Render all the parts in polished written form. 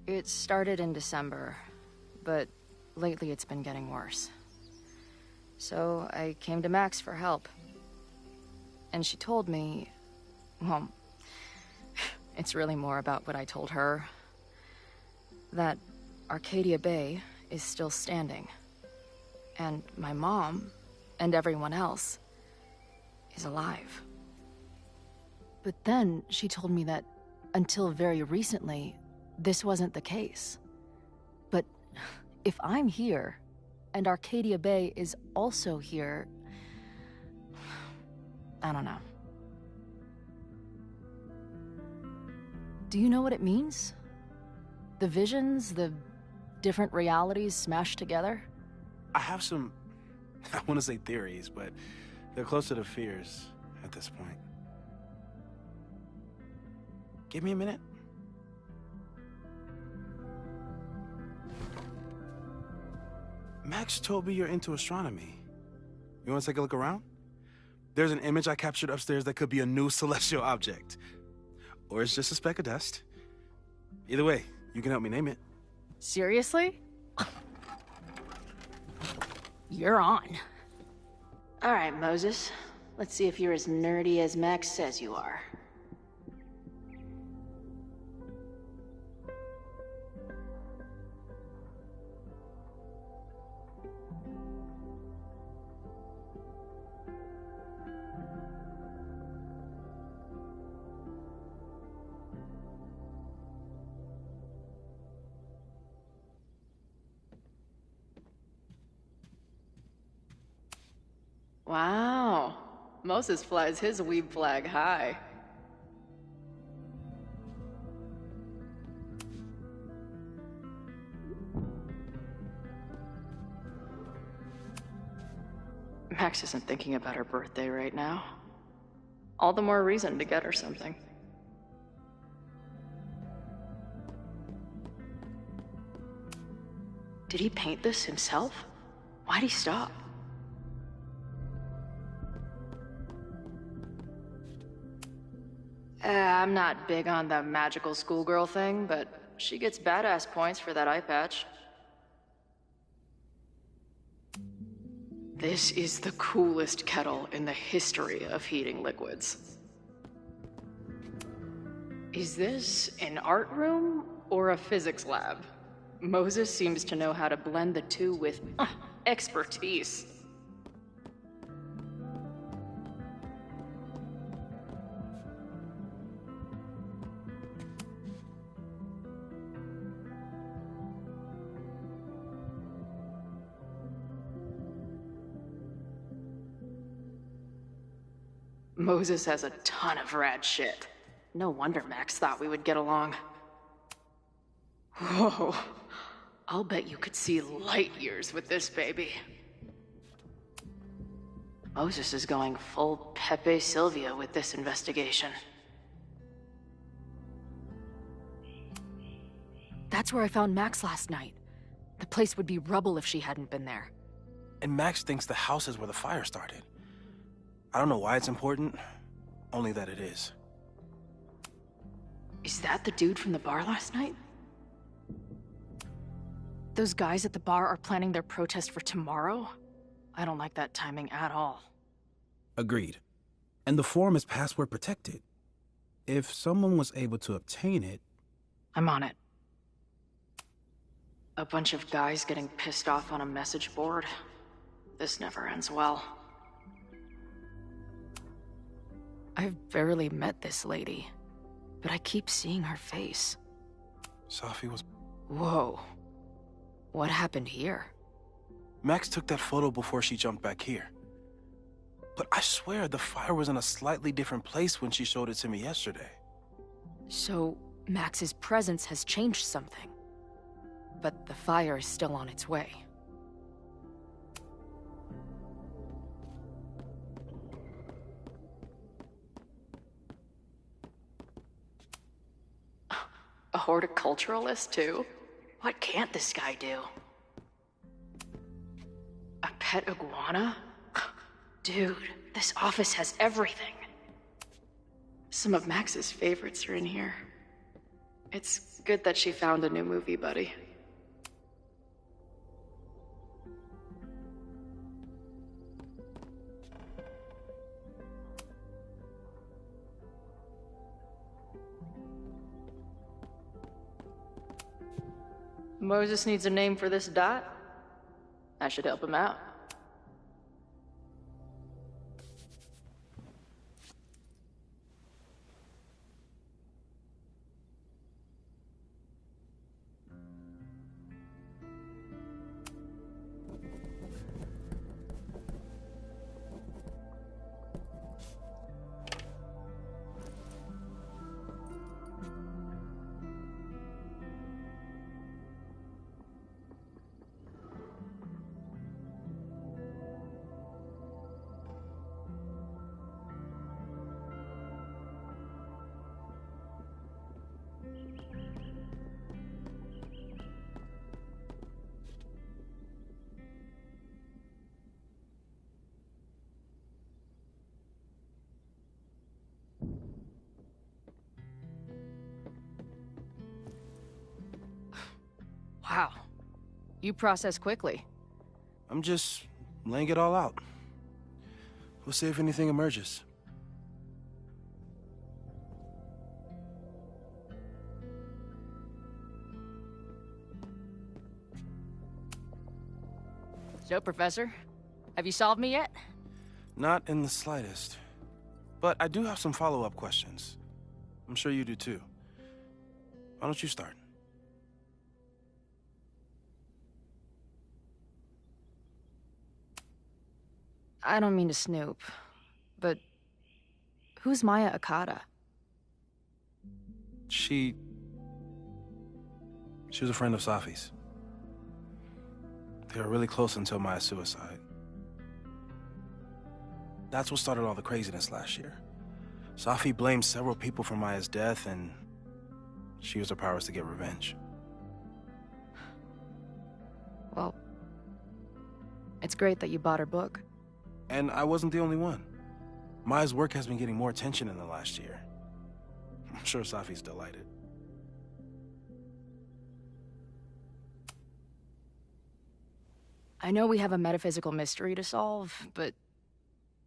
It started in December, but lately it's been getting worse. So I came to Max for help. And she told me, well, it's really more about what I told her, that Arcadia Bay is still standing. And my mom, and everyone else, is alive. But then she told me that until very recently, this wasn't the case. But if I'm here, and Arcadia Bay is also here, I don't know. Do you know what it means? The visions, the different realities smashed together? I have some, I want to say theories, but they're closer to fears at this point. Give me a minute. Max told me you're into astronomy. You want to take a look around? There's an image I captured upstairs that could be a new celestial object. Or it's just a speck of dust. Either way, you can help me name it. Seriously? You're on. All right, Moses. Let's see if you're as nerdy as Max says you are. Wow. Moses flies his weeb flag high. Max isn't thinking about her birthday right now. All the more reason to get her something. Did he paint this himself? Why'd he stop? I'm not big on the magical schoolgirl thing, but she gets badass points for that eye patch. This is the coolest kettle in the history of heating liquids. Is this an art room or a physics lab? Moses seems to know how to blend the two with expertise. Moses has a ton of rad shit. No wonder Max thought we would get along. Whoa. I'll bet you could see light years with this baby. Moses is going full Pepe Sylvia with this investigation. That's where I found Max last night. The place would be rubble if she hadn't been there. And Max thinks the house is where the fire started. I don't know why it's important, only that it is. Is that the dude from the bar last night? Those guys at the bar are planning their protest for tomorrow? I don't like that timing at all. Agreed. And the form is password protected. If someone was able to obtain it... I'm on it. A bunch of guys getting pissed off on a message board. This never ends well. I've barely met this lady, but I keep seeing her face. Safi was... Whoa. What happened here? Max took that photo before she jumped back here. But I swear the fire was in a slightly different place when she showed it to me yesterday. So, Max's presence has changed something. But the fire is still on its way. A horticulturalist, too? What can't this guy do? A pet iguana? Dude, this office has everything. Some of Max's favorites are in here. It's good that she found a new movie buddy. Moses needs a name for this dot. I should help him out. Wow. You process quickly. I'm just laying it all out. We'll see if anything emerges. So, Professor, have you solved me yet? Not in the slightest. But I do have some follow-up questions. I'm sure you do too. Why don't you start? I don't mean to snoop, but who's Maya Okada? She was a friend of Safi's. They were really close until Maya's suicide. That's what started all the craziness last year. Safi blamed several people for Maya's death, and she used her powers to get revenge. Well, it's great that you bought her book. And I wasn't the only one. Maya's work has been getting more attention in the last year. I'm sure Safi's delighted. I know we have a metaphysical mystery to solve, but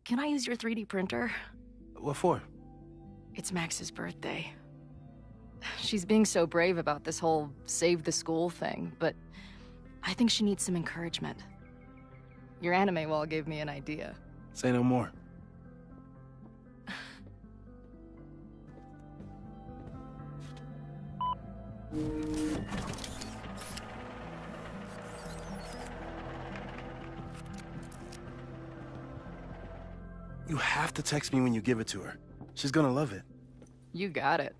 can I use your 3D printer? What for? It's Max's birthday. She's being so brave about this whole save the school thing, but I think she needs some encouragement. Your anime wall gave me an idea. Say no more. You have to text me when you give it to her. She's gonna love it. You got it.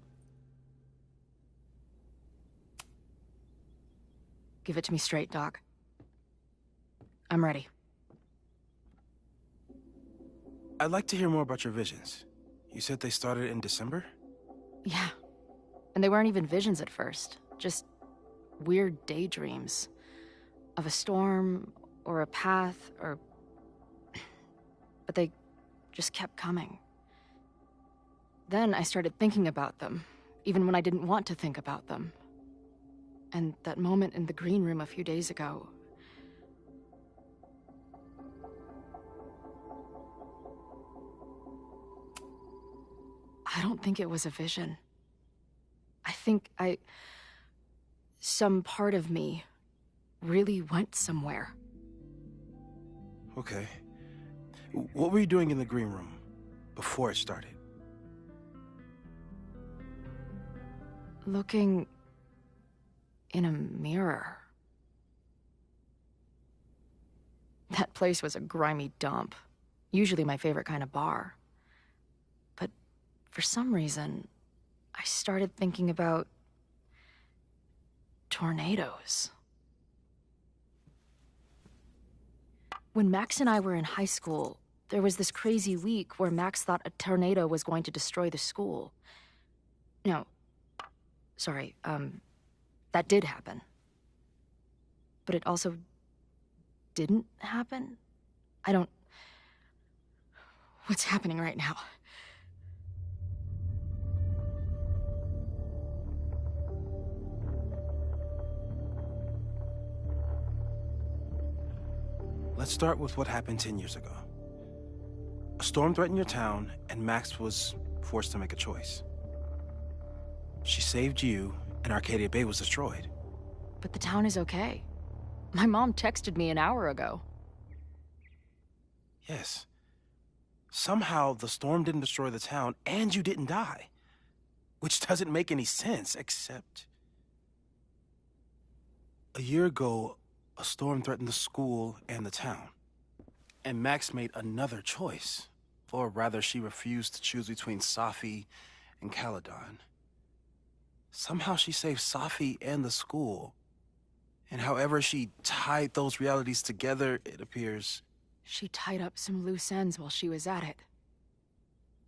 Give it to me straight, Doc. I'm ready. I'd like to hear more about your visions. You said they started in December? Yeah. And they weren't even visions at first. Just weird daydreams. Of a storm, or a path, or... But they just kept coming. Then I started thinking about them, even when I didn't want to think about them. And that moment in the green room a few days ago... I don't think it was a vision. I think some part of me really went somewhere. Okay. What were you doing in the green room before it started? Looking in a mirror. That place was a grimy dump. Usually my favorite kind of bar. But for some reason, I started thinking about tornadoes. When Max and I were in high school, there was this crazy week where Max thought a tornado was going to destroy the school. No, sorry, that did happen. But it also didn't happen? What's happening right now? Let's start with what happened 10 years ago. A storm threatened your town, and Max was forced to make a choice. She saved you, and Arcadia Bay was destroyed. But the town is okay. My mom texted me an hour ago. Yes. Somehow, the storm didn't destroy the town, and you didn't die. Which doesn't make any sense, except... A year ago, a storm threatened the school and the town. And Max made another choice. Or rather, she refused to choose between Safi and Caledon. Somehow she saved Safi and the school. And however she tied those realities together, it appears... She tied up some loose ends while she was at it.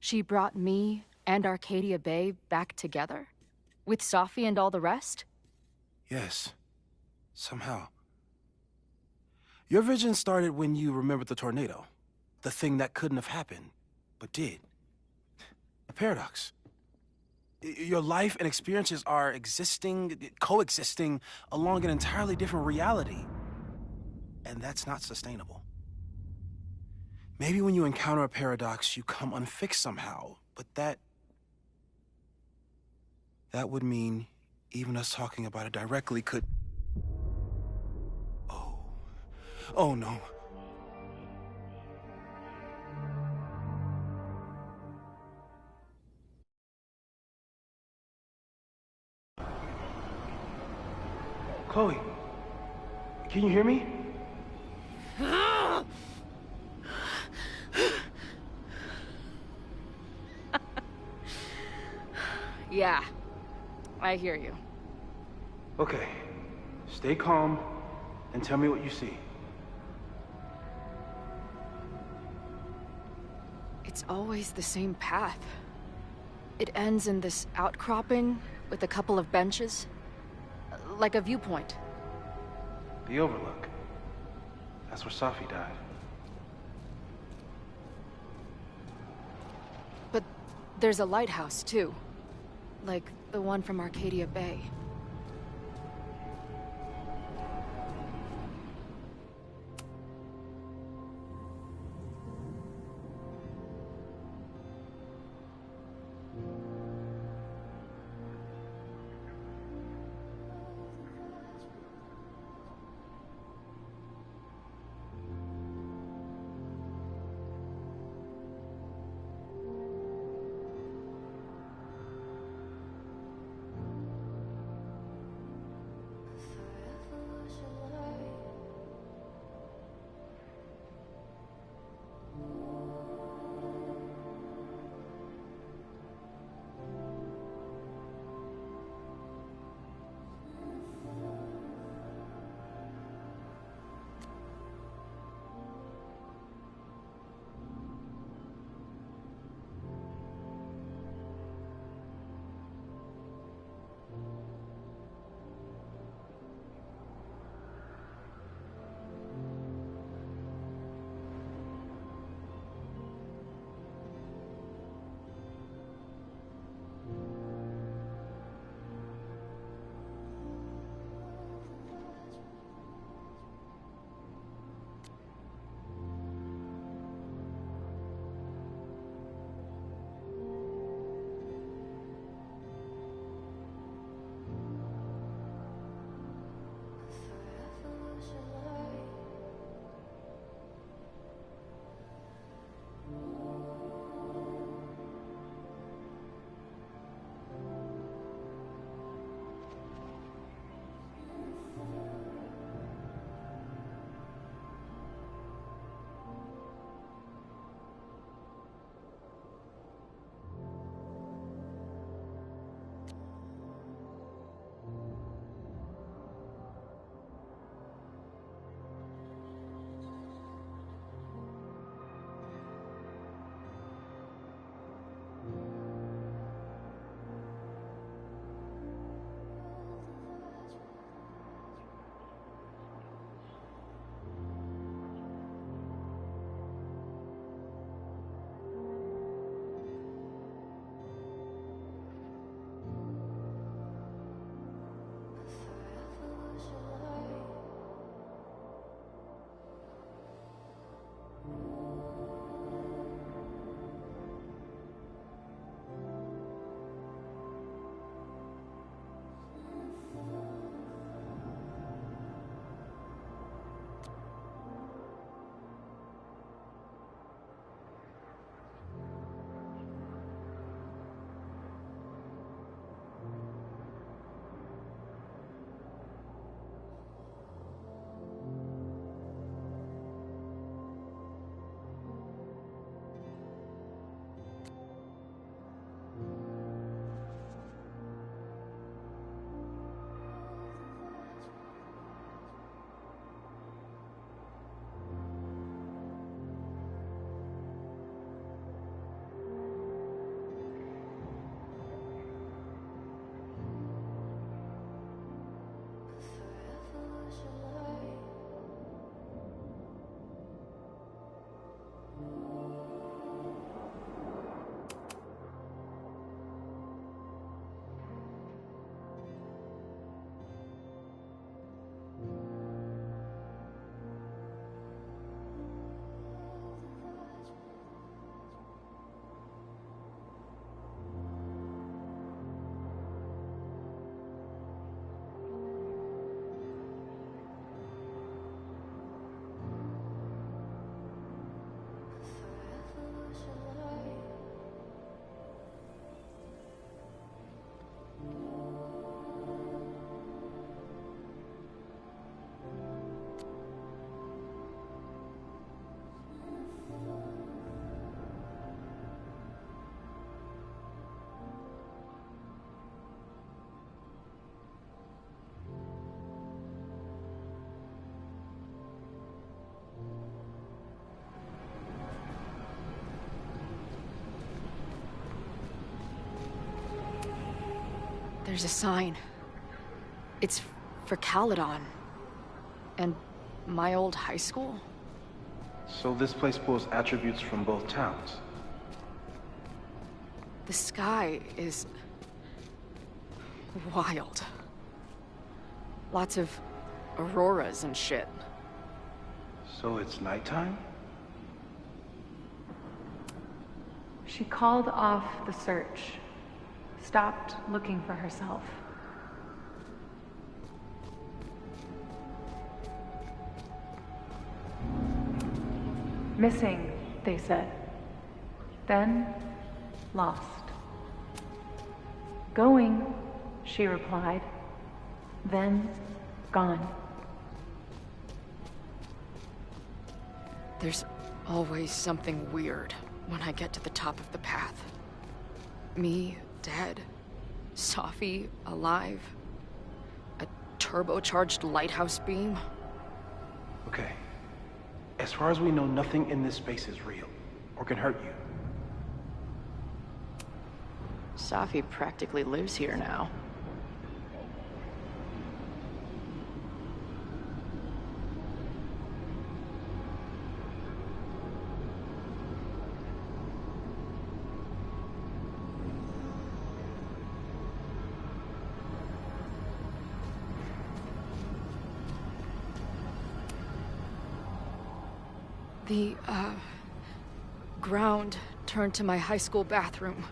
She brought me and Arcadia Bay back together? With Safi and all the rest? Yes. Somehow. Your vision started when you remembered the tornado. The thing that couldn't have happened, but did. A paradox. Your life and experiences are coexisting along an entirely different reality. And that's not sustainable. Maybe when you encounter a paradox, you come unfixed somehow, but that would mean even us talking about it directly could... Oh no. Chloe, can you hear me? Yeah, I hear you. Okay, stay calm and tell me what you see. It's always the same path. It ends in this outcropping with a couple of benches. Like a viewpoint. The Overlook. That's where Safi died. But there's a lighthouse, too. Like the one from Arcadia Bay. There's a sign. It's for Caledon. And my old high school? So this place pulls attributes from both towns. The sky is... wild. Lots of auroras and shit. So it's nighttime? She called off the search, stopped looking for herself. Missing, they said. Then, lost. Going, she replied. Then, gone. There's always something weird when I get to the top of the path. Me, dead. Safi, alive. A turbocharged lighthouse beam. Okay. As far as we know, nothing in this space is real, or can hurt you. Safi practically lives here now. The, ground turned to my high school bathroom.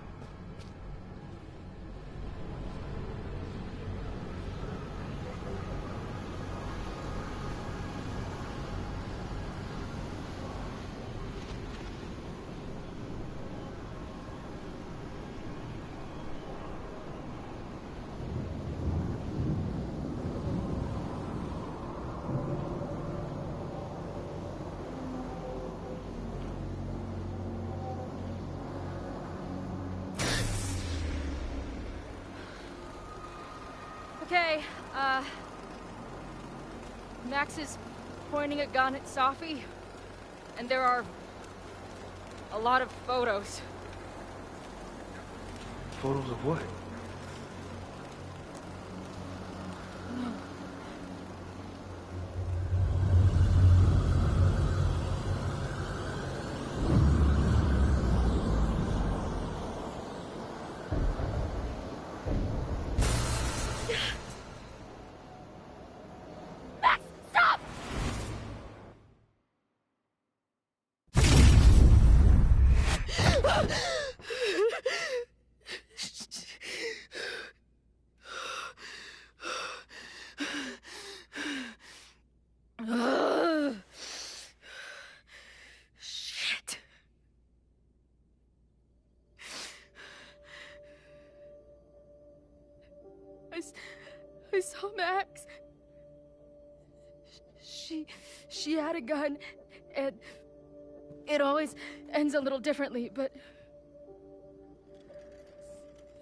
Okay, Max is pointing a gun at Safi, and there are a lot of photos. Photos of what? Shit. I saw Max. She had a gun, and it always ends a little differently, but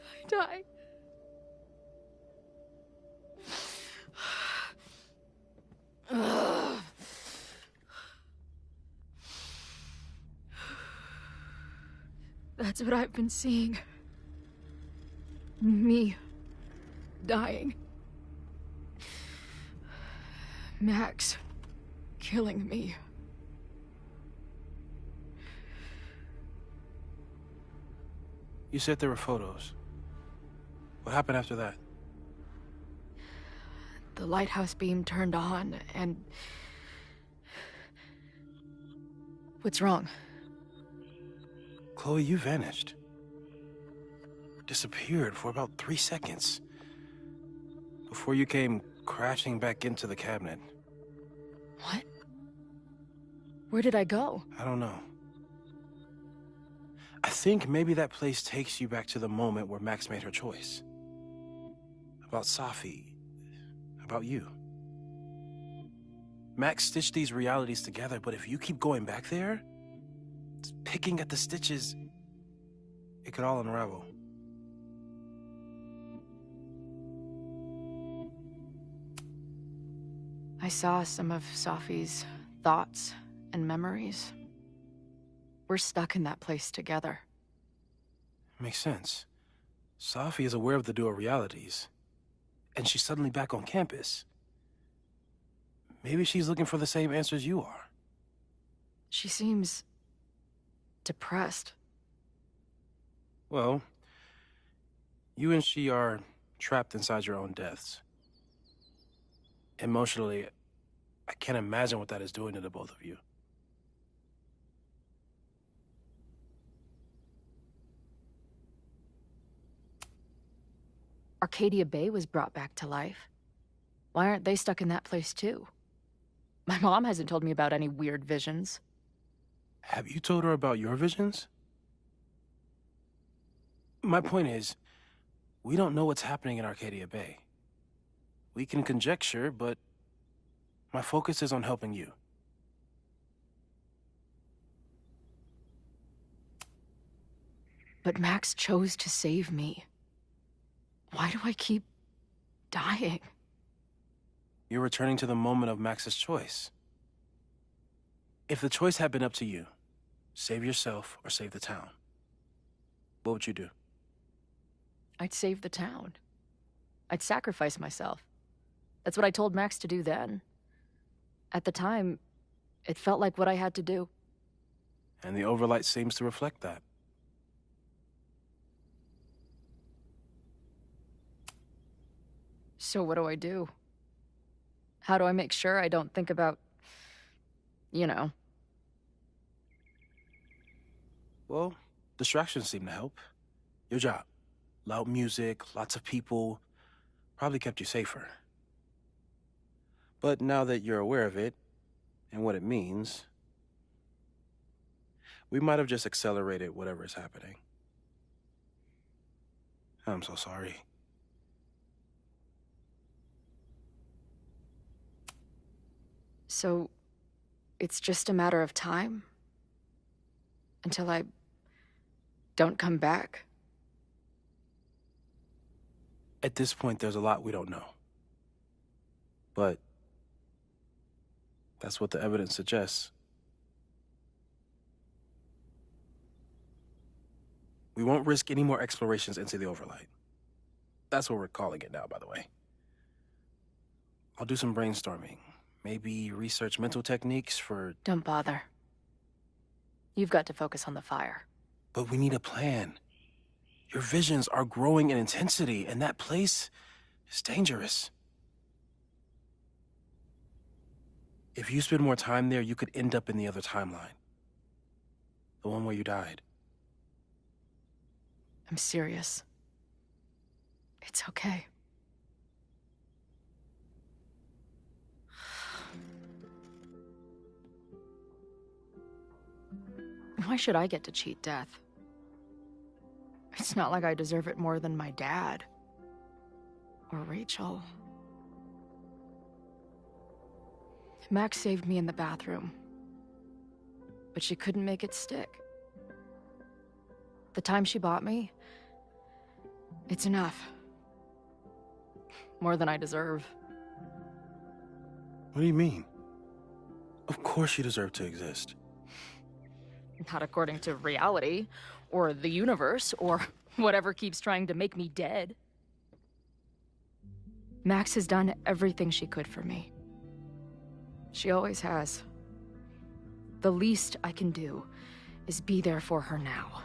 I died. That's what I've been seeing. Me dying. Max killing me. You said there were photos. What happened after that? The lighthouse beam turned on, and... What's wrong? Chloe, you vanished. Disappeared for about 3 seconds. Before you came crashing back into the cabinet. What? Where did I go? I don't know. I think maybe that place takes you back to the moment where Max made her choice. About Safi. About you. Max stitched these realities together, but if you keep going back there, picking at the stitches, it could all unravel. I saw some of Safi's thoughts and memories. We're stuck in that place together. Makes sense. Safi is aware of the dual realities. and she's suddenly back on campus. Maybe she's looking for the same answers you are. She seems depressed. Well, you and she are trapped inside your own deaths. Emotionally, I can't imagine what that is doing to the both of you. Arcadia Bay was brought back to life. Why aren't they stuck in that place too? My mom hasn't told me about any weird visions. Have you told her about your visions? My point is, we don't know what's happening in Arcadia Bay. We can conjecture, but my focus is on helping you. But Max chose to save me. Why do I keep dying? You're returning to the moment of Max's choice. If the choice had been up to you, save yourself or save the town, what would you do? I'd save the town. I'd sacrifice myself. That's what I told Max to do then. At the time, it felt like what I had to do. And the Overlight seems to reflect that. So what do I do? How do I make sure I don't think about, you know? Well, distractions seem to help. Your job. Loud music, lots of people, probably kept you safer. But now that you're aware of it, and what it means, we might have just accelerated whatever is happening. I'm so sorry. So, it's just a matter of time? Until I don't come back? At this point, there's a lot we don't know. But that's what the evidence suggests. We won't risk any more explorations into the Overlight. That's what we're calling it now, by the way. I'll do some brainstorming. Maybe research mental techniques for... Don't bother. You've got to focus on the fire. But we need a plan. Your visions are growing in intensity, and that place is dangerous. If you spend more time there, you could end up in the other timeline. The one where you died. I'm serious. It's okay. Why should I get to cheat death? It's not like I deserve it more than my dad. Or Rachel. Max saved me in the bathroom. But she couldn't make it stick. The time she bought me, it's enough. More than I deserve. What do you mean? Of course you deserve to exist. Not according to reality, or the universe, or whatever keeps trying to make me dead. Max has done everything she could for me. She always has. The least I can do is be there for her now.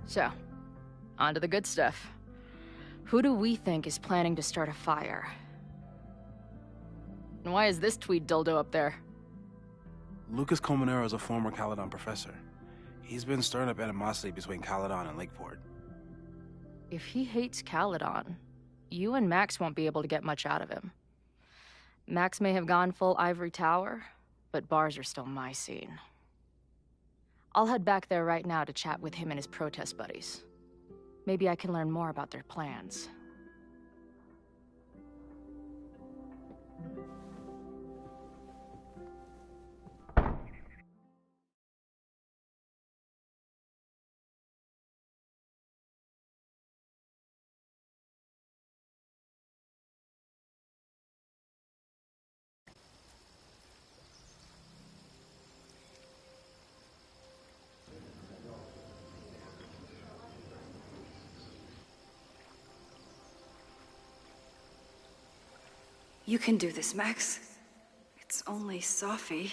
So, on to the good stuff. Who do we think is planning to start a fire? And why is this tweed dildo up there? Lucas Colmenero is a former Caledon professor. He's been stirring up animosity between Caledon and Lakeport. If he hates Caledon, you and Max won't be able to get much out of him. Max may have gone full Ivory Tower, but bars are still my scene. I'll head back there right now to chat with him and his protest buddies. Maybe I can learn more about their plans. You can do this, Max. It's only Sophie.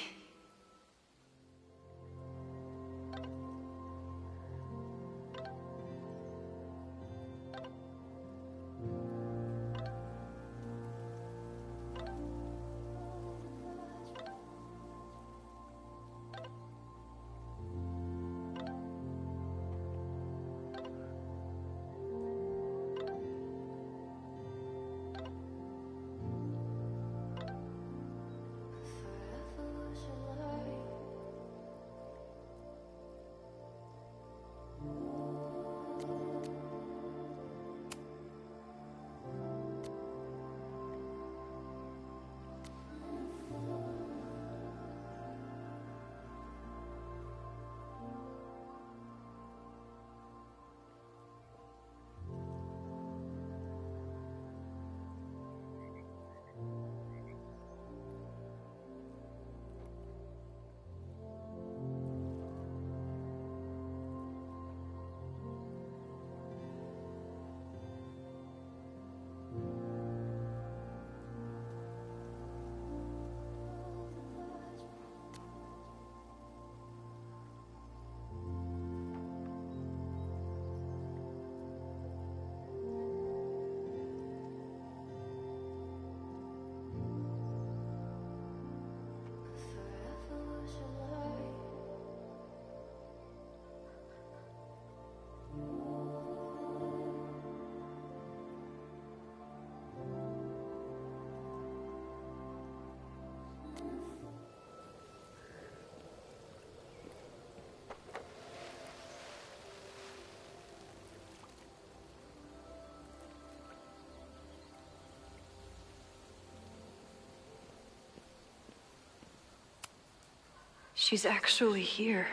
She's actually here.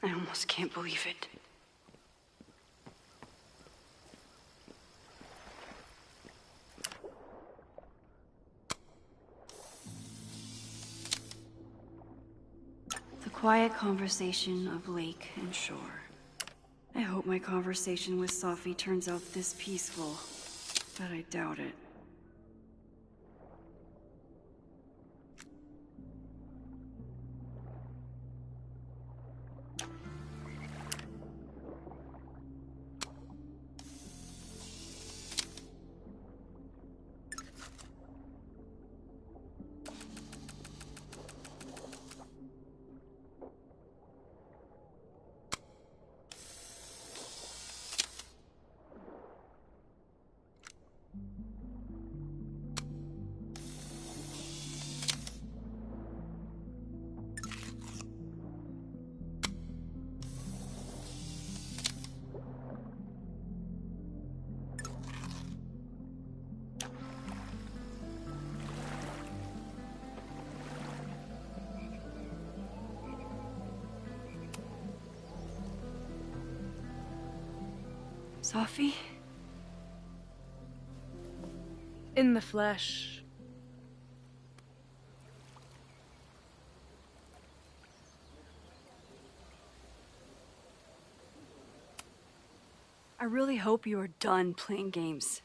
I almost can't believe it. The quiet conversation of lake and shore. I hope my conversation with Sophie turns out this peaceful, but I doubt it. Sophie? In the flesh. I really hope you are done playing games.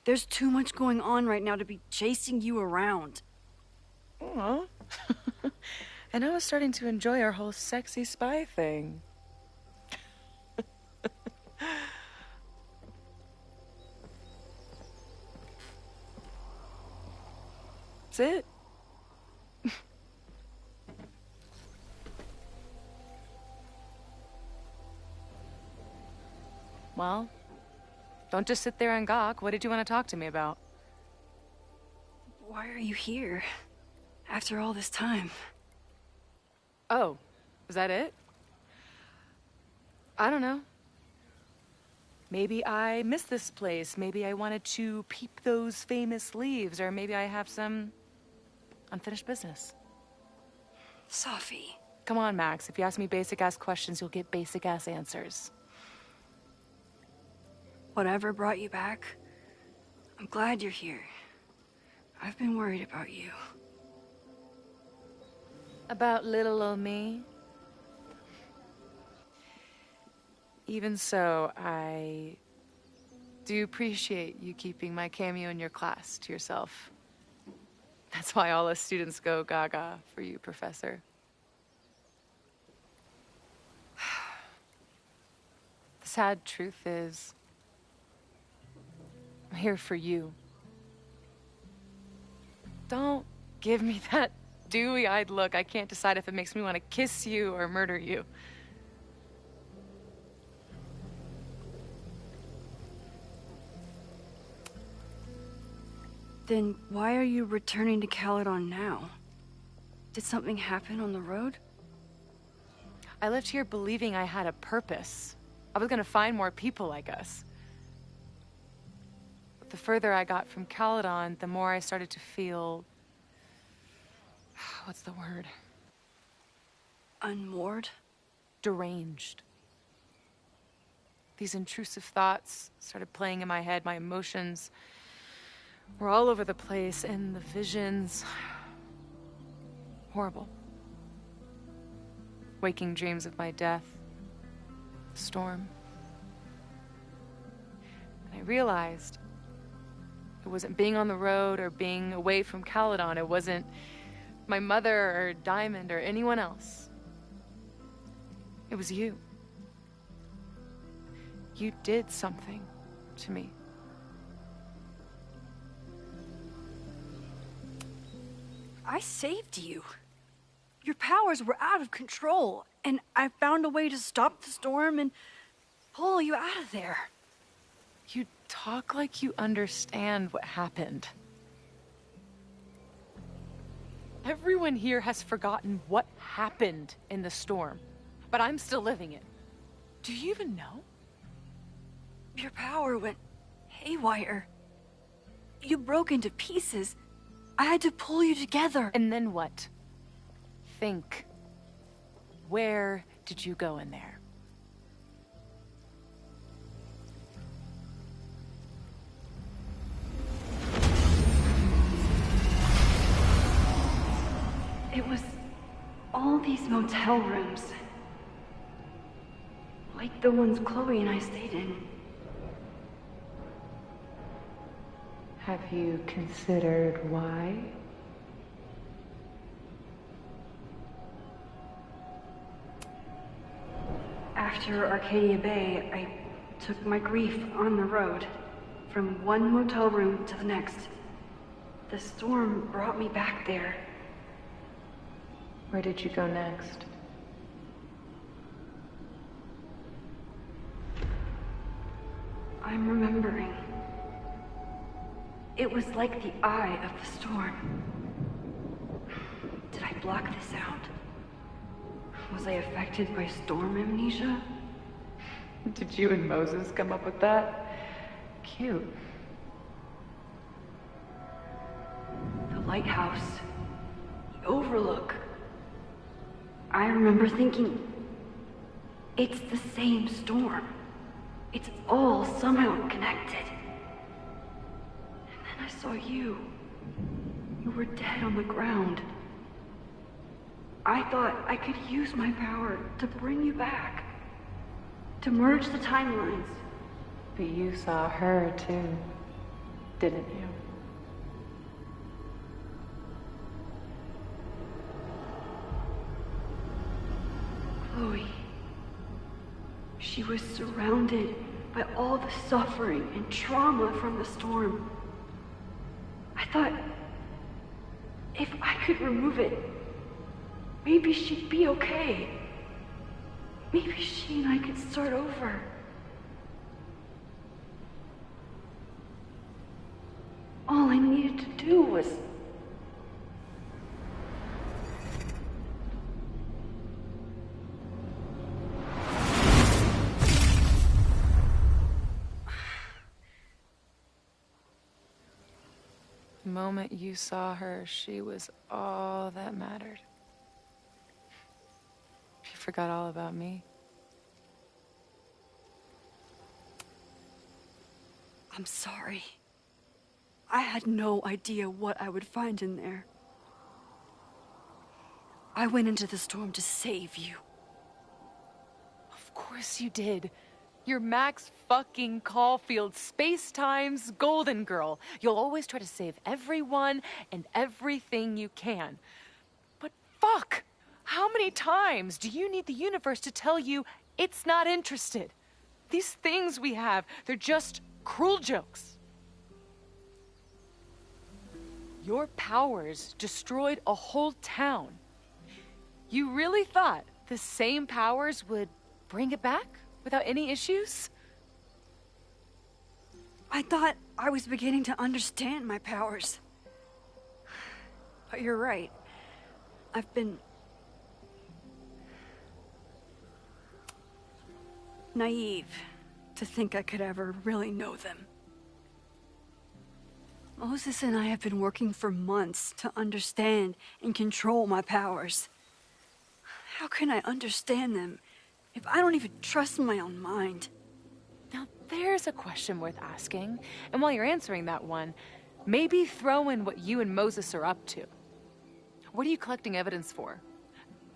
There's too much going on right now to be chasing you around. Aw. And I was starting to enjoy our whole sexy spy thing. That's it. Well, don't just sit there and gawk. What did you want to talk to me about? Why are you here? After all this time? Oh, is that it? I don't know. Maybe I miss this place. Maybe I wanted to peep those famous leaves, or maybe I have some unfinished business. Sophie. Come on, Max. If you ask me basic-ass questions, you'll get basic-ass answers. Whatever brought you back, I'm glad you're here. I've been worried about you. About little old me? Even so, I do appreciate you keeping my cameo in your class to yourself. That's why all us students go gaga for you, Professor. The sad truth is, I'm here for you. Don't give me that dewy-eyed look. I can't decide if it makes me want to kiss you or murder you. Then why are you returning to Caledon now? Did something happen on the road? I left here believing I had a purpose. I was gonna find more people like us. But the further I got from Caledon, the more I started to feel... what's the word? Unmoored? Deranged. These intrusive thoughts started playing in my head. My emotions were all over the place, and the visions... horrible. Waking dreams of my death. The storm. And I realized it wasn't being on the road or being away from Caledon. It wasn't my mother or Diamond or anyone else. It was you. You did something to me. I saved you. Your powers were out of control, and I found a way to stop the storm and pull you out of there. You talk like you understand what happened. Everyone here has forgotten what happened in the storm, but I'm still living it. Do you even know? Your power went haywire. You broke into pieces. I had to pull you together. And then what? Think. Where did you go in there? It was all these motel rooms. Like the ones Chloe and I stayed in. Have you considered why? After Arcadia Bay, I took my grief on the road, from one motel room to the next. The storm brought me back there. Where did you go next? I'm remembering. It was like the eye of the storm. Did I block this out? Was I affected by storm amnesia? Did you and Moses come up with that? Cute. The lighthouse. The overlook. I remember thinking, it's the same storm. It's all somehow connected. And then I saw you. You were dead on the ground. I thought I could use my power to bring you back. To merge the timelines. But you saw her too, didn't you? Chloe. She was surrounded by all the suffering and trauma from the storm. I thought, if I could remove it, maybe she'd be okay. Maybe she and I could start over. All I needed to do was... The moment you saw her, she was all that mattered. You forgot all about me. I'm sorry. I had no idea what I would find in there. I went into the storm to save you. Of course you did. You're Max fucking Caulfield, Space-Time's golden girl. You'll always try to save everyone and everything you can. But fuck! How many times do you need the universe to tell you it's not interested? These things we have, they're just cruel jokes. Your powers destroyed a whole town. You really thought the same powers would bring it back without any issues? I thought I was beginning to understand my powers. But you're right. I've been naive to think I could ever really know them. Moses and I have been working for months to understand and control my powers. How can I understand them if I don't even trust my own mind? Now, there's a question worth asking. And while you're answering that one, maybe throw in what you and Moses are up to. What are you collecting evidence for?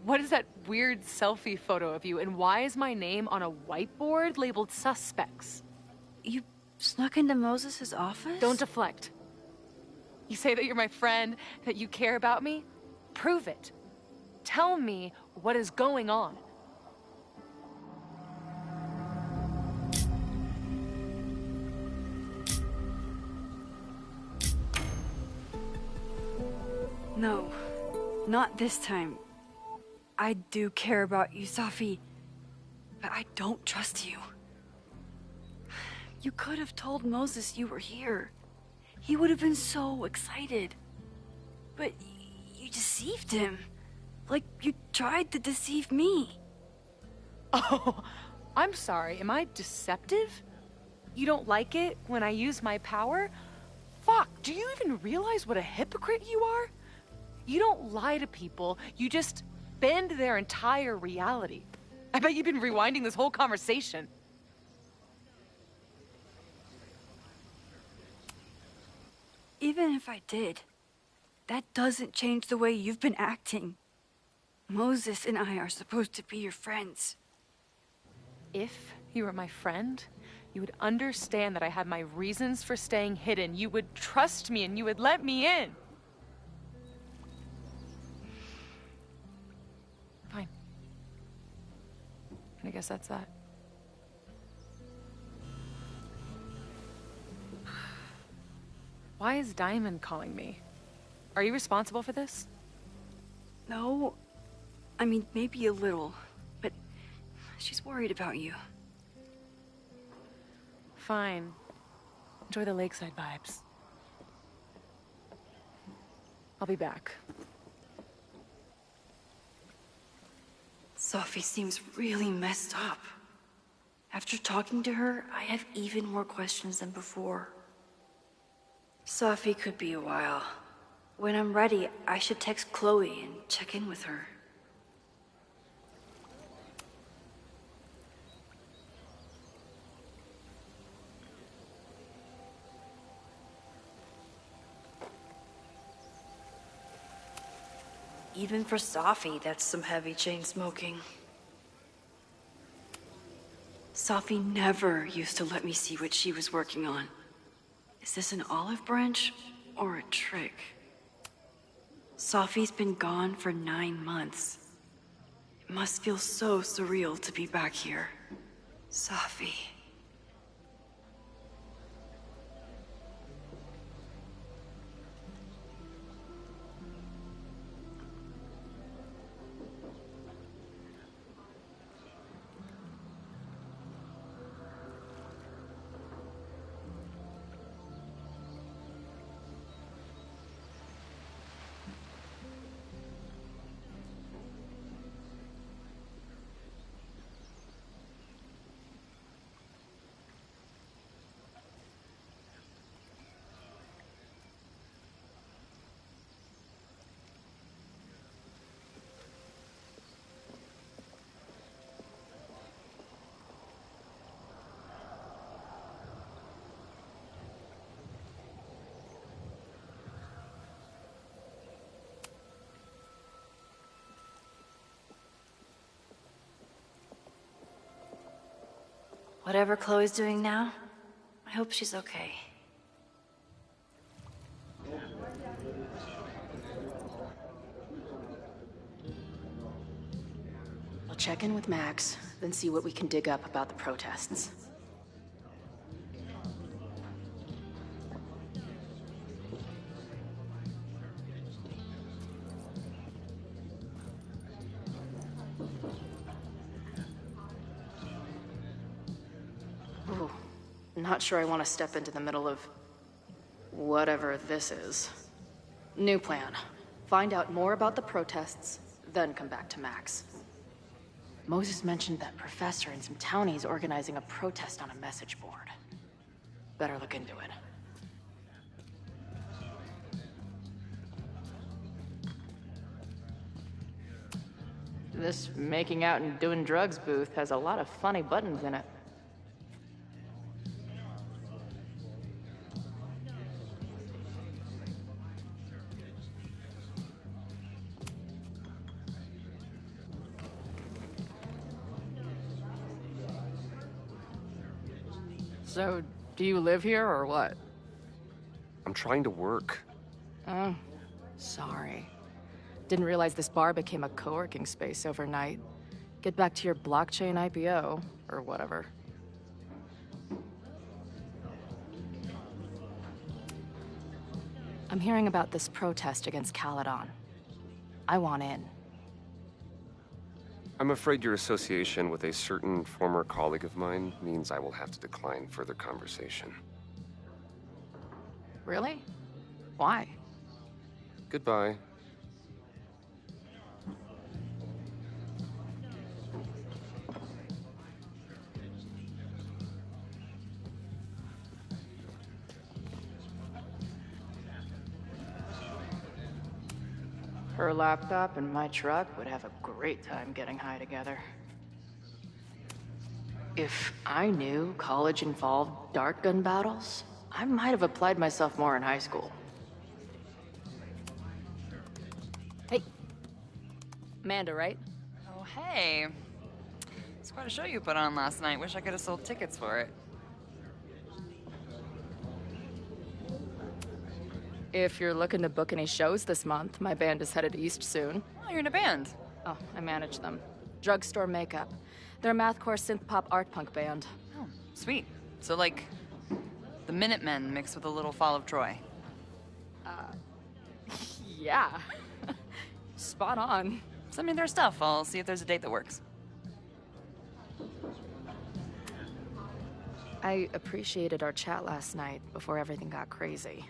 What is that weird selfie photo of you? And why is my name on a whiteboard labeled suspects? You snuck into Moses' office? Don't deflect. You say that you're my friend, that you care about me? Prove it. Tell me what is going on. No, not this time. I do care about you, Safi, but I don't trust you. You could have told Moses you were here. He would have been so excited. But you deceived him. Like you tried to deceive me. Oh, I'm sorry. Am I deceptive? You don't like it when I use my power? Fuck, do you even realize what a hypocrite you are? You don't lie to people, you just bend their entire reality. I bet you've been rewinding this whole conversation. Even if I did, that doesn't change the way you've been acting. Moses and I are supposed to be your friends. If you were my friend, you would understand that I had my reasons for staying hidden. You would trust me and you would let me in. Fine. And I guess that's that. Why is Diamond calling me? Are you responsible for this? No, I mean, maybe a little, but she's worried about you. Fine. Enjoy the lakeside vibes. I'll be back. Safi seems really messed up. After talking to her, I have even more questions than before. Safi could be a while. When I'm ready, I should text Chloe and check in with her. Even for Safi, that's some heavy chain smoking. Safi never used to let me see what she was working on. Is this an olive branch or a trick? Safi's been gone for 9 months. It must feel so surreal to be back here. Safi. Whatever Chloe's doing now, I hope she's okay. I'll check in with Max, then see what we can dig up about the protests. Ooh, not sure I want to step into the middle of whatever this is. New plan. Find out more about the protests, then come back to Max. Moses mentioned that professor and some townies organizing a protest on a message board. Better look into it. This making out and doing drugs booth has a lot of funny buttons in it. So, do you live here or what? I'm trying to work. Oh, sorry. Didn't realize this bar became a co-working space overnight. Get back to your blockchain IPO, or whatever. I'm hearing about this protest against Caledon. I want in. I'm afraid your association with a certain former colleague of mine means I will have to decline further conversation. Really? Why? Goodbye. Her laptop and my truck would have a great time getting high together. If I knew college involved dart gun battles, I might have applied myself more in high school. Hey. Amanda, right? Oh, hey. It's quite a show you put on last night. Wish I could have sold tickets for it. If you're looking to book any shows this month, my band is headed east soon. Oh, you're in a band. Oh, I manage them. Drugstore Makeup. They're a mathcore synth-pop art punk band. Oh, sweet. So, like, the Minutemen mixed with a little Fall of Troy. Yeah. Spot on. Send me their stuff. I'll see if there's a date that works. I appreciated our chat last night before everything got crazy.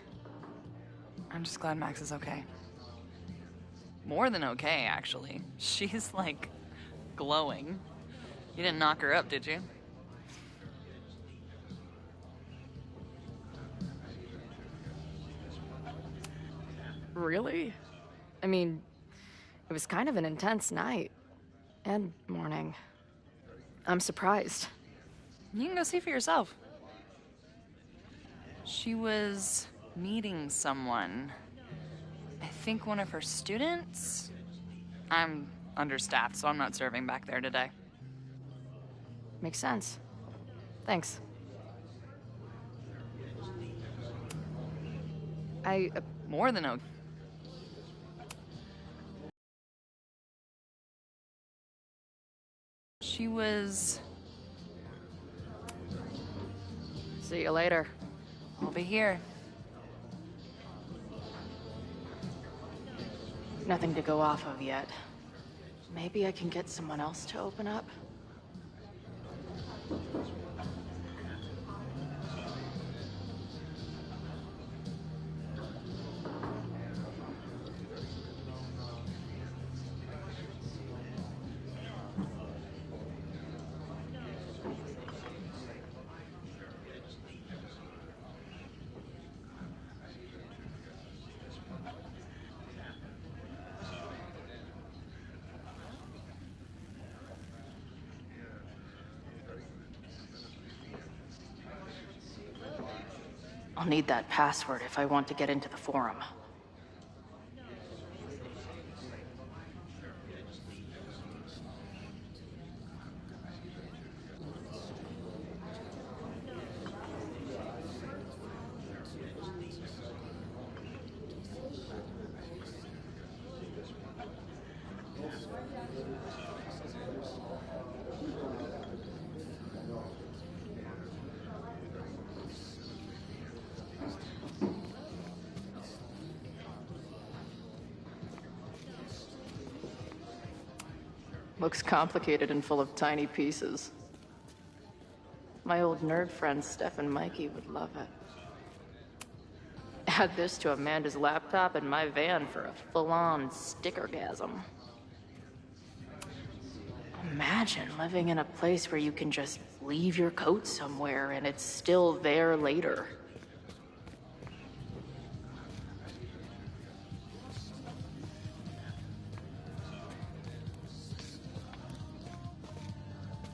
I'm just glad Max is okay. More than okay, actually. She's, like, glowing. You didn't knock her up, did you? Really? I mean, it was kind of an intense night. And morning. I'm surprised. You can go see for yourself. She was meeting someone. I think one of her students? I'm understaffed, so I'm not serving back there today. Makes sense. Thanks. More than okay. She was... See you later. I'll be here. Nothing to go off of yet. Maybe I can get someone else to open up? I'll need that password if I want to get into the forum. Looks complicated and full of tiny pieces. My old nerd friend Steph and Mikey would love it. Add this to Amanda's laptop and my van for a full-on stickergasm. Imagine living in a place where you can just leave your coat somewhere and it's still there later.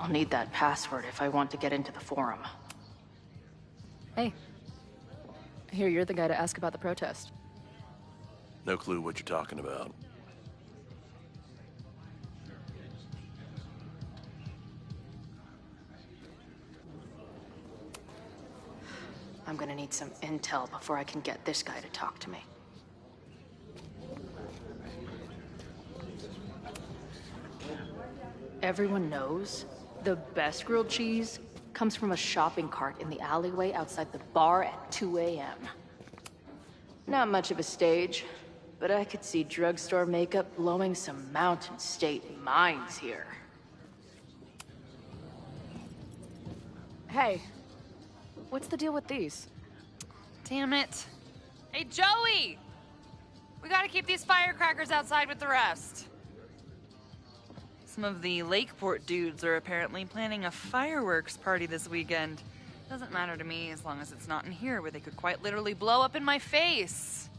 I'll need that password if I want to get into the forum. Hey. I hear you're the guy to ask about the protest. No clue what you're talking about. I'm gonna need some intel before I can get this guy to talk to me. Everyone knows the best grilled cheese comes from a shopping cart in the alleyway outside the bar at 2 a.m. Not much of a stage, but I could see drugstore makeup blowing some Mountain State minds here. Hey, what's the deal with these? Damn it. Hey, Joey! We gotta keep these firecrackers outside with the rest. Some of the Lakeport dudes are apparently planning a fireworks party this weekend. Doesn't matter to me as long as it's not in here where they could quite literally blow up in my face.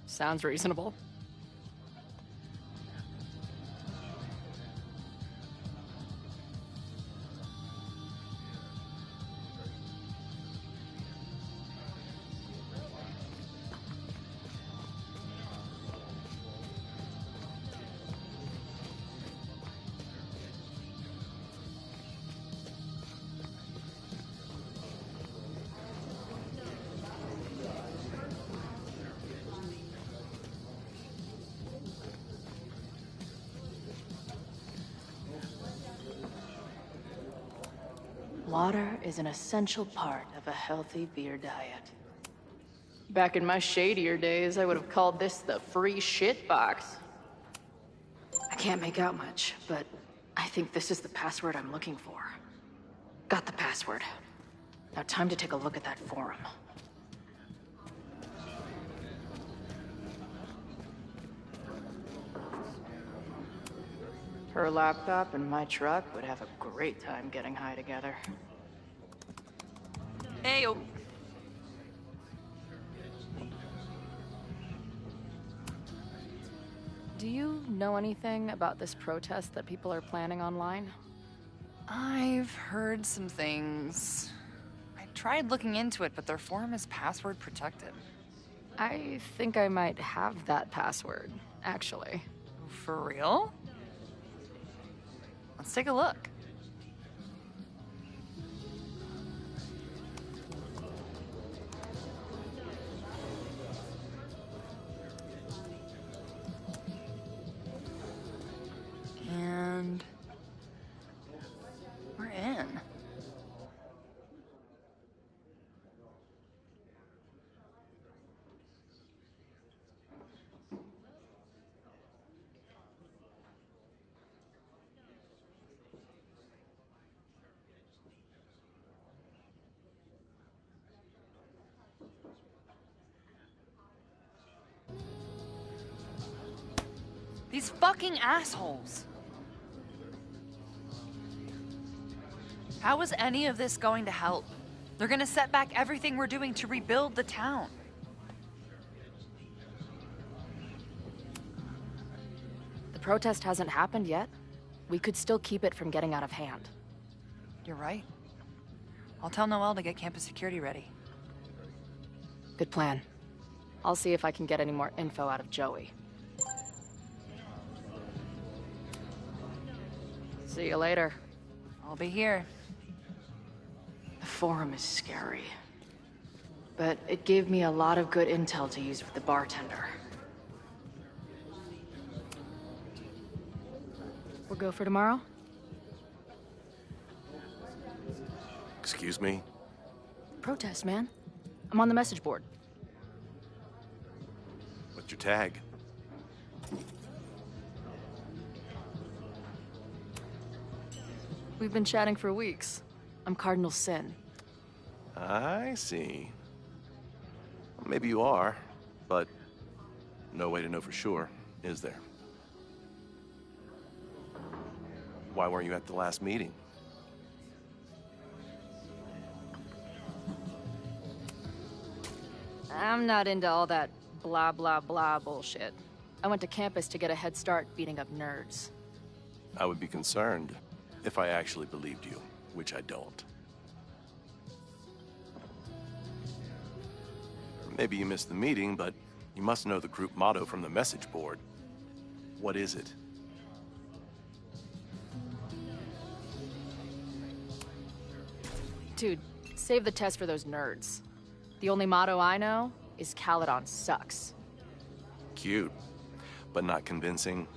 Sounds reasonable. Water is an essential part of a healthy beer diet. Back in my shadier days, I would have called this the free shit box. I can't make out much, but I think this is the password I'm looking for. Got the password. Now time to take a look at that forum. Her laptop and my truck would have a great time getting high together. Hey, oh. Do you know anything about this protest that people are planning online? I've heard some things. I tried looking into it, but their forum is password protected. I think I might have that password, actually. For real? Let's take a look. And we're in. These fucking assholes. How is any of this going to help? They're gonna set back everything we're doing to rebuild the town. The protest hasn't happened yet. We could still keep it from getting out of hand. You're right. I'll tell Noelle to get campus security ready. Good plan. I'll see if I can get any more info out of Joey. See you later. I'll be here. The forum is scary, but it gave me a lot of good intel to use with the bartender. We'll go for tomorrow? Excuse me? Protest, man. I'm on the message board. What's your tag? We've been chatting for weeks. I'm Cardinal Sin. I see. Well, maybe you are, but no way to know for sure, is there? Why weren't you at the last meeting? I'm not into all that blah blah blah bullshit. I went to campus to get a head start beating up nerds. I would be concerned if I actually believed you, which I don't. Maybe you missed the meeting, but you must know the group motto from the message board. What is it? Dude, save the test for those nerds. The only motto I know is Caledon sucks. Cute, but not convincing.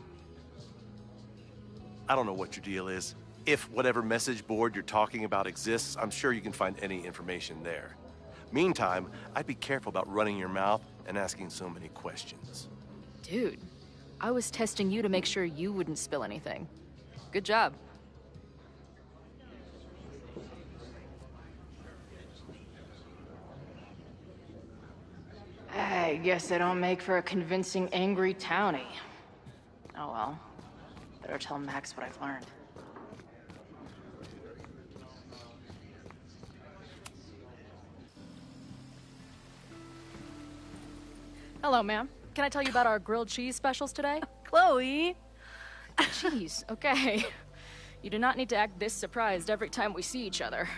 I don't know what your deal is. If whatever message board you're talking about exists, I'm sure you can find any information there. Meantime, I'd be careful about running your mouth and asking so many questions. Dude, I was testing you to make sure you wouldn't spill anything. Good job. I guess I don't make for a convincing angry townie. Oh well. Better tell Max what I've learned. Hello, ma'am. Can I tell you about our grilled cheese specials today? Chloe! Jeez, okay. You do not need to act this surprised every time we see each other.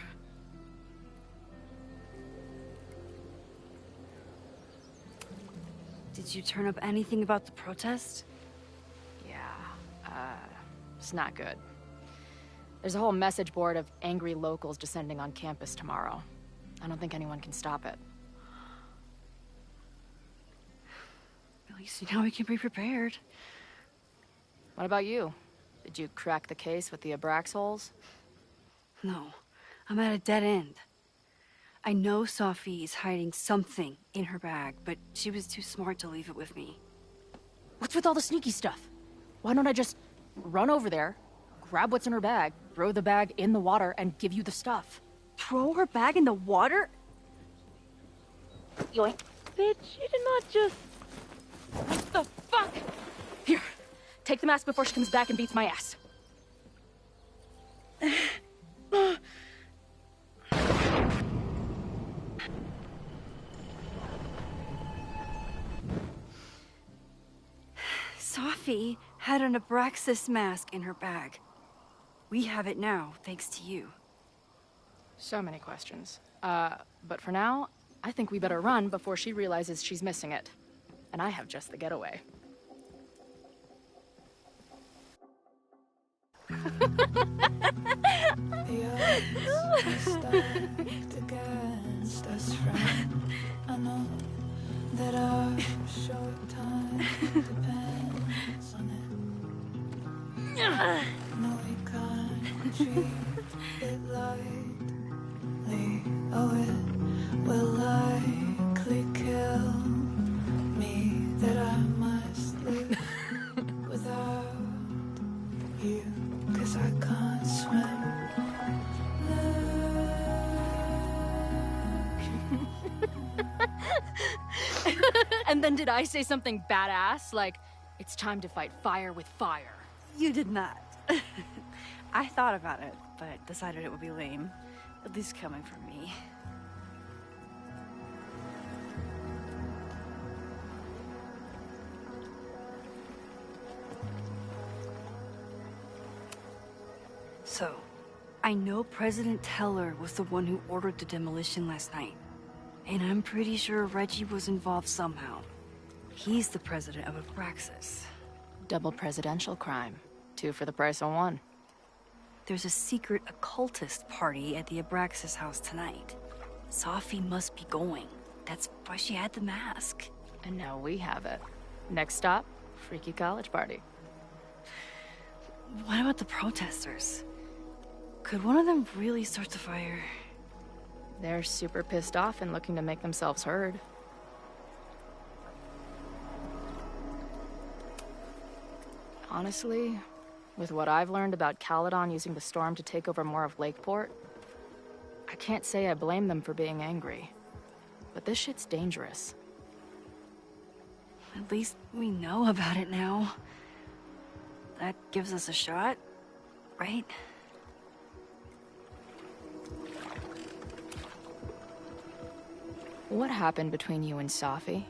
Did you turn up anything about the protest? Yeah, it's not good. There's a whole message board of angry locals descending on campus tomorrow. I don't think anyone can stop it. At least now we can be prepared. What about you? Did you crack the case with the Abrax holes? No, I'm at a dead end. I know Sophie is hiding something in her bag, but she was too smart to leave it with me. What's with all the sneaky stuff? Why don't I just run over there, grab what's in her bag, throw the bag in the water, and give you the stuff? Throw her bag in the water? Yoink. Bitch, you did not just... What the fuck? Here, take the mask before she comes back and beats my ass. Sophie had an Abraxas mask in her bag. We have it now, thanks to you. So many questions. But for now, I think we better run before she realizes she's missing it. And I have just the getaway. I know that our short time depends on it. No, we can't treat it lightly. Oh, it will likely kill me that I must live without you, 'cause I can't swim. And then did I say something badass? Like, it's time to fight fire with fire. You did not. I thought about it, but decided it would be lame. At least coming from me. So, I know President Teller was the one who ordered the demolition last night. And I'm pretty sure Reggie was involved somehow. He's the president of Abraxas. Double presidential crime. 2 for the price of 1. There's a secret occultist party at the Abraxas house tonight. Sophie must be going. That's why she had the mask. And now we have it. Next stop, freaky college party. What about the protesters? Could one of them really start the fire? They're super pissed off and looking to make themselves heard. Honestly, with what I've learned about Caledon using the storm to take over more of Lakeport, I can't say I blame them for being angry. But this shit's dangerous. At least we know about it now. That gives us a shot, right? What happened between you and Safi?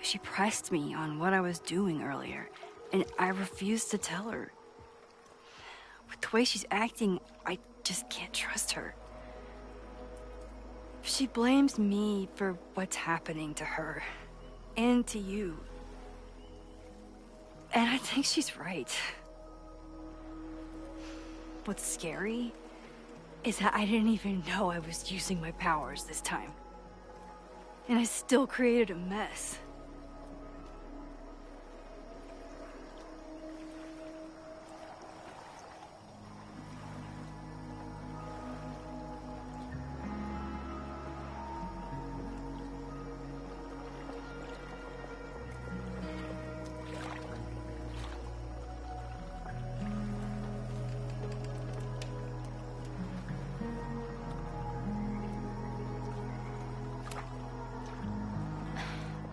She pressed me on what I was doing earlier, and I refused to tell her. With the way she's acting, I just can't trust her. She blames me for what's happening to her, and to you. And I think she's right. What's scary is that I didn't even know I was using my powers this time. And I still created a mess.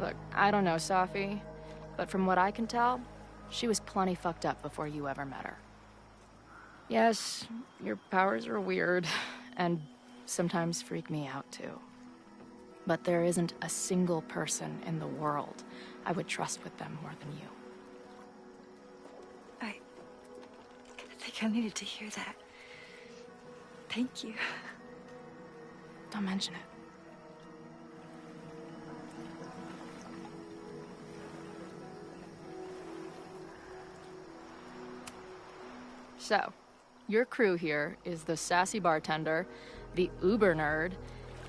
Look, I don't know Safi, but from what I can tell, she was plenty fucked up before you ever met her. Yes, your powers are weird, and sometimes freak me out too. But there isn't a single person in the world I would trust with them more than you. I think I needed to hear that. Thank you. Don't mention it. So, your crew here is the sassy bartender, the uber nerd,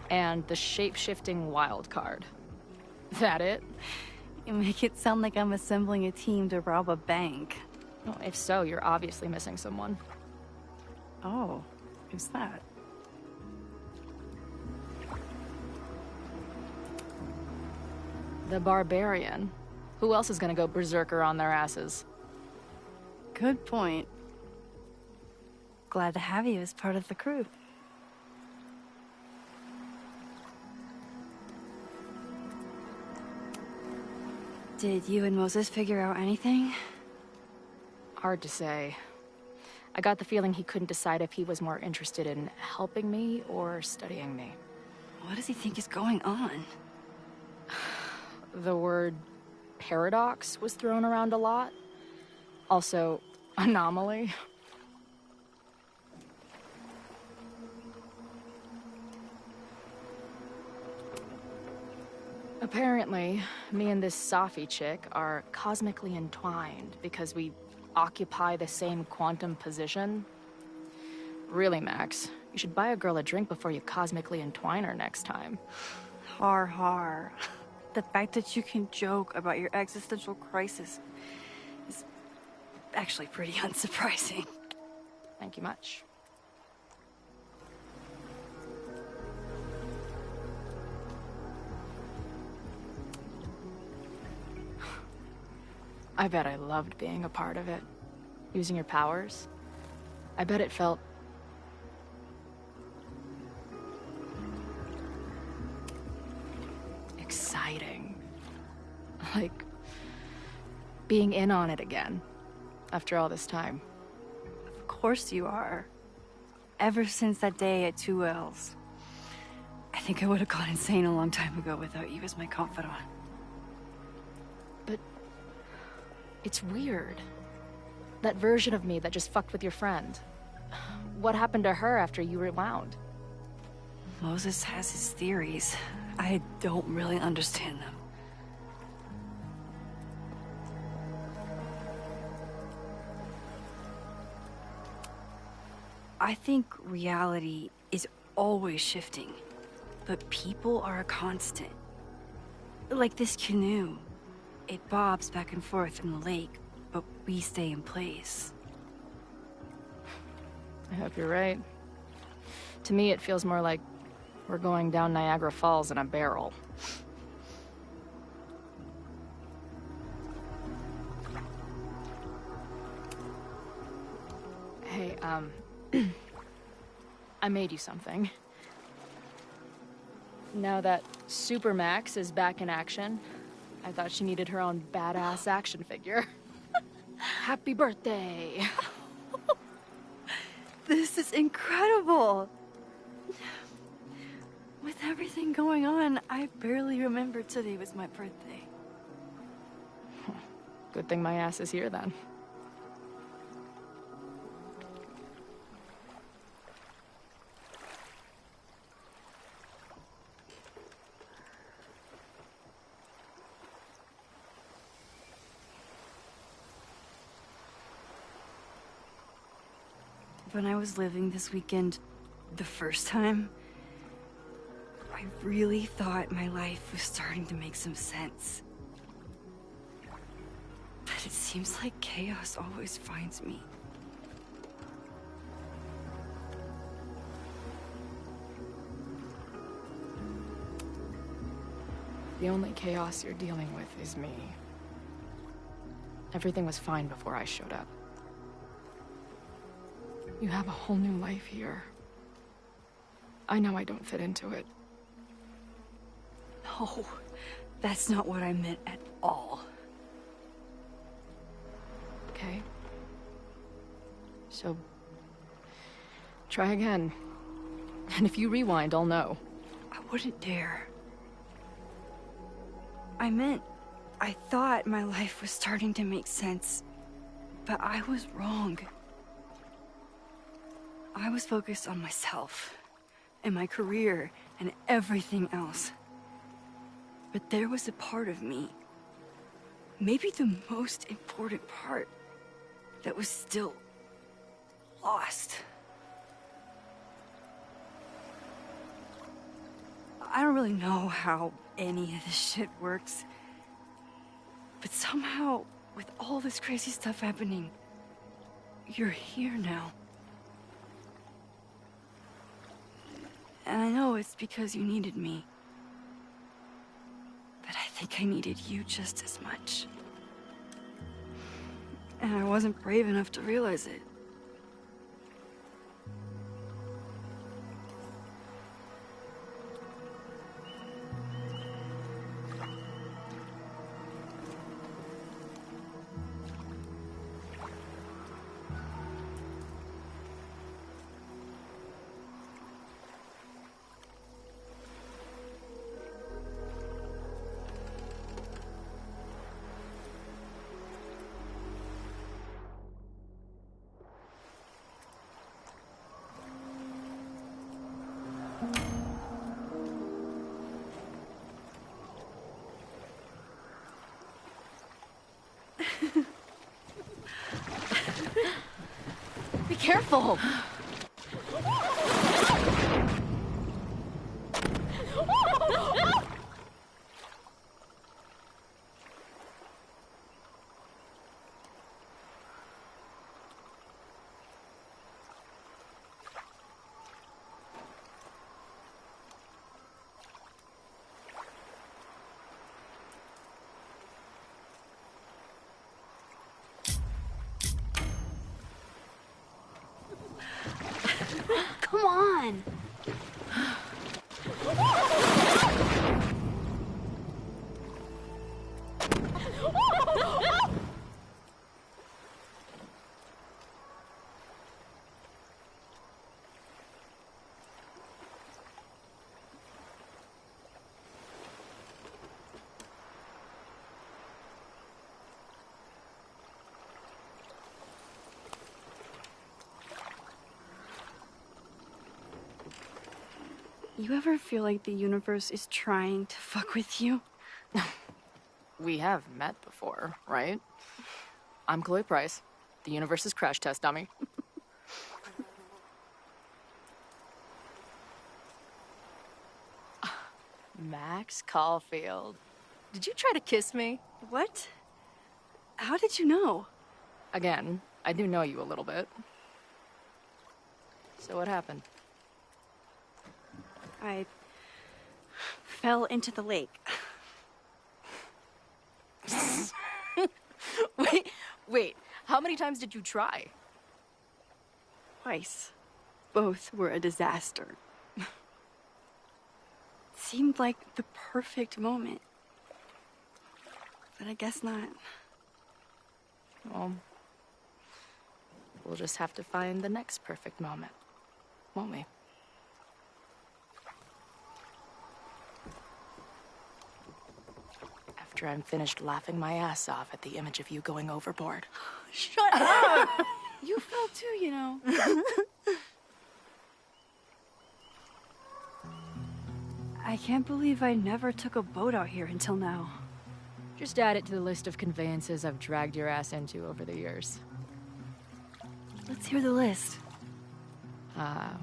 and the shape-shifting wild card. That it? You make it sound like I'm assembling a team to rob a bank. Well, if so, you're obviously missing someone. Oh, who's that? The barbarian. Who else is gonna go berserker on their asses? Good point. Glad to have you as part of the crew. Did you and Moses figure out anything? Hard to say. I got the feeling he couldn't decide if he was more interested in helping me or studying me. What does he think is going on? The word paradox was thrown around a lot. Also, anomaly. Apparently, me and this Safi chick are cosmically entwined because we occupy the same quantum position. Really, Max, you should buy a girl a drink before you cosmically entwine her next time. Har har. The fact that you can joke about your existential crisis is actually pretty unsurprising. Thank you much. I bet I loved being a part of it. Using your powers. I bet it felt... exciting. Like... being in on it again. After all this time. Of course you are. Ever since that day at 2Ls. I think I would have gone insane a long time ago without you as my confidant. But... it's weird. That version of me that just fucked with your friend. What happened to her after you rewound? Moses has his theories. I don't really understand them. I think reality is always shifting, but people are a constant. Like this canoe. It bobs back and forth in the lake, but we stay in place. I hope you're right. To me, it feels more like we're going down Niagara Falls in a barrel. Hey, I made you something. Now that Super Max is back in action, I thought she needed her own badass action figure. Happy birthday! This is incredible! With everything going on, I barely remembered today was my birthday. Good thing my ass is here then. When I was living this weekend, the first time, I really thought my life was starting to make some sense. But it seems like chaos always finds me. The only chaos you're dealing with is me. Everything was fine before I showed up. You have a whole new life here. I know I don't fit into it. No, that's not what I meant at all. Okay. So, try again. And if you rewind, I'll know. I wouldn't dare. I thought my life was starting to make sense, but I was wrong. I was focused on myself, and my career, and everything else. But there was a part of me, maybe the most important part, that was still lost. I don't really know how any of this shit works, but somehow, with all this crazy stuff happening, you're here now. And I know it's because you needed me. But I think I needed you just as much. And I wasn't brave enough to realize it. Be careful! Come on! You ever feel like the universe is trying to fuck with you? We have met before, right? I'm Chloe Price, the universe's crash test dummy. Max Caulfield. Did you try to kiss me? What? How did you know? Again, I do know you a little bit. So what happened? I fell into the lake. Wait, how many times did you try? Twice. Both were a disaster. Seemed like the perfect moment. But I guess not. Well, we'll just have to find the next perfect moment, won't we? After I'm finished laughing my ass off at the image of you going overboard. Shut up! You fell too, you know. I can't believe I never took a boat out here until now. Just add it to the list of conveyances I've dragged your ass into over the years. Let's hear the list.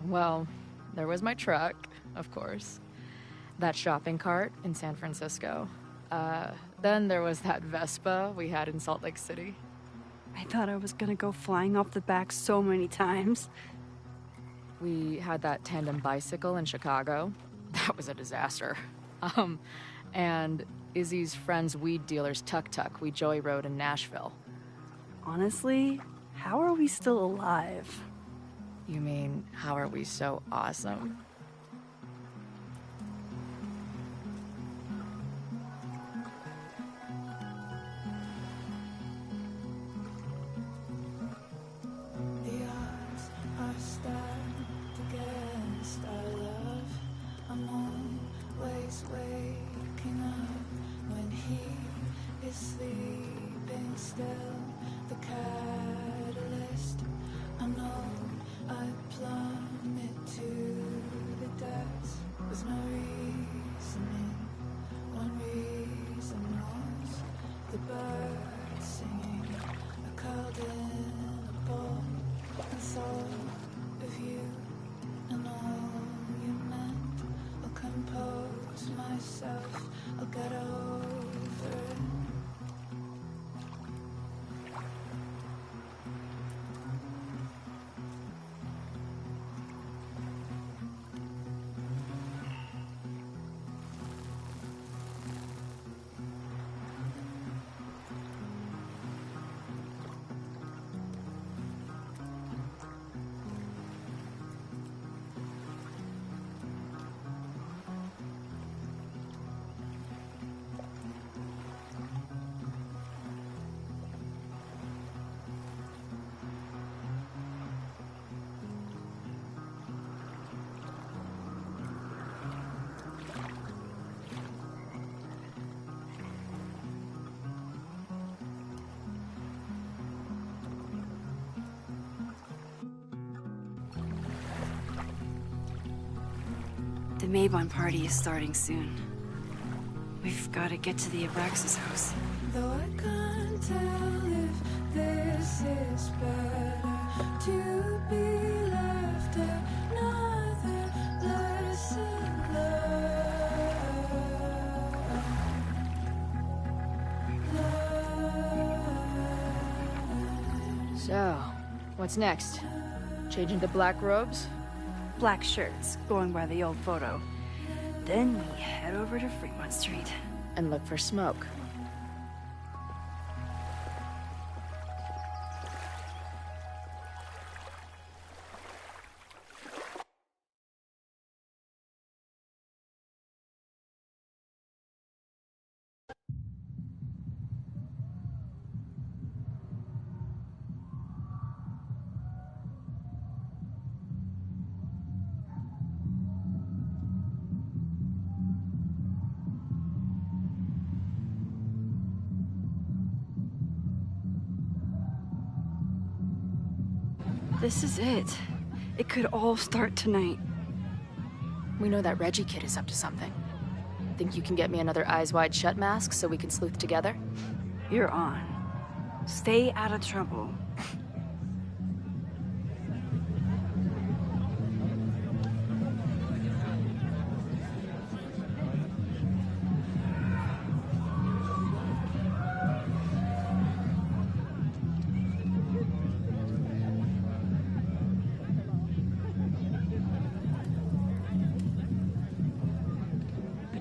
Well, there was my truck, of course. That shopping cart in San Francisco. Then there was that Vespa we had in Salt Lake City. I thought I was gonna go flying off the back so many times. We had that tandem bicycle in Chicago. That was a disaster. And Izzy's friend's weed dealer's tuk-tuk we joy rode in Nashville. Honestly, how are we still alive? You mean, how are we so awesome? The odds are stacked against our love. I'm always waking up when he is sleeping still. The catalyst, I know I plummet to the depths with no reasoning. One reason was the birds singing. I curled in a ball and thought of you and all you meant. I'll compose myself, I'll get over it. The Maybon party is starting soon. We've got to get to the Abraxas house. Though I can't tell if this is better to be left another lesson learned. So, what's next? Change into black robes? Black shirts, going by the old photo. Then we head over to Fremont Street. And look for smoke. This is it. It could all start tonight. We know that Reggie kid is up to something. Think you can get me another Eyes Wide Shut mask so we can sleuth together? You're on. Stay out of trouble.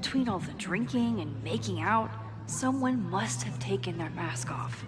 Between all the drinking and making out, someone must have taken their mask off.